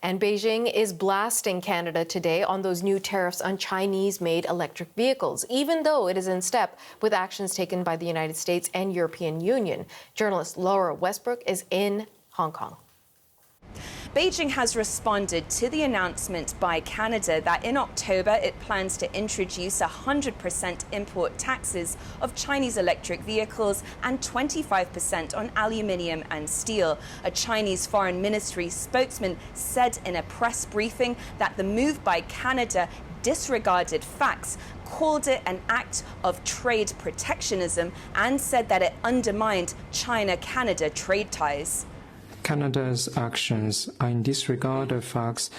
And Beijing is blasting Canada today on those new tariffs on Chinese-made electric vehicles, even though it is in step with actions taken by the United States and European Union. Journalist Laura Westbrook is in Hong Kong. Beijing has responded to the announcement by Canada that in October it plans to introduce 100% import taxes of Chinese electric vehicles and 25% on aluminium and steel. A Chinese Foreign Ministry spokesman said in a press briefing that the move by Canada disregarded facts, called it an act of trade protectionism, and said that it undermined China-Canada trade ties. Canada's actions are in disregard of facts.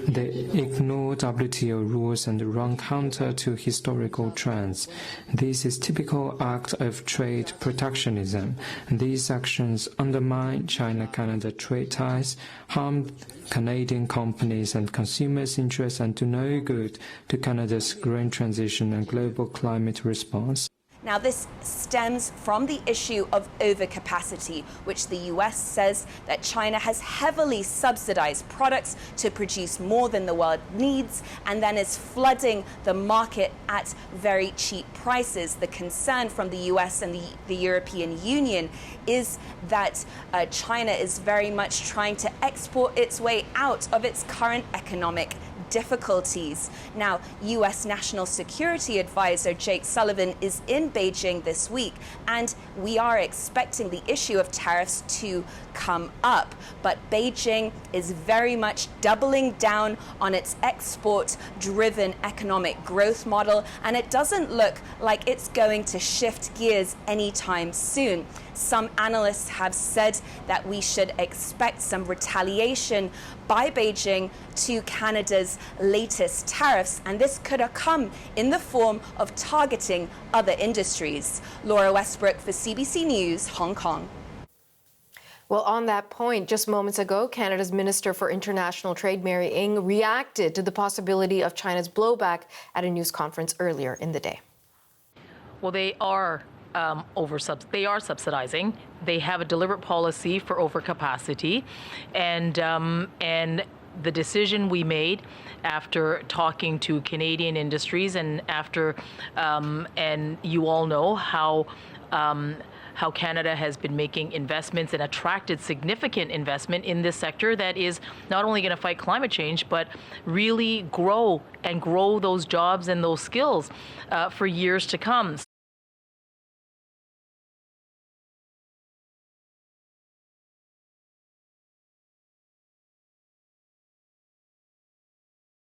They ignore WTO rules and run counter to historical trends. This is typical act of trade protectionism. These actions undermine China-Canada trade ties, harm Canadian companies and consumers' interests, and do no good to Canada's green transition and global climate response. Now, this stems from the issue of overcapacity, which the US says that China has heavily subsidized products to produce more than the world needs and then is flooding the market at very cheap prices. The concern from the US and the European Union is that China is very much trying to export its way out of its current economic difficulties. Now, U.S. National Security Advisor Jake Sullivan is in Beijing this week, and we are expecting the issue of tariffs to come up. But Beijing is very much doubling down on its export-driven economic growth model, and it doesn't look like it's going to shift gears anytime soon. Some analysts have said that we should expect some retaliation by Beijing to Canada's latest tariffs, and this could come in the form of targeting other industries. Laura Westbrook for CBC News, Hong Kong. Well, on that point, just moments ago, Canada's Minister for International Trade, Mary Ng, reacted to the possibility of China's blowback at a news conference earlier in the day. Well, they are subsidizing. They have a deliberate policy for overcapacity, and the decision we made after talking to Canadian industries and after and you all know how Canada has been making investments and attracted significant investment in this sector that is not only going to fight climate change, but really grow those jobs and those skills for years to come.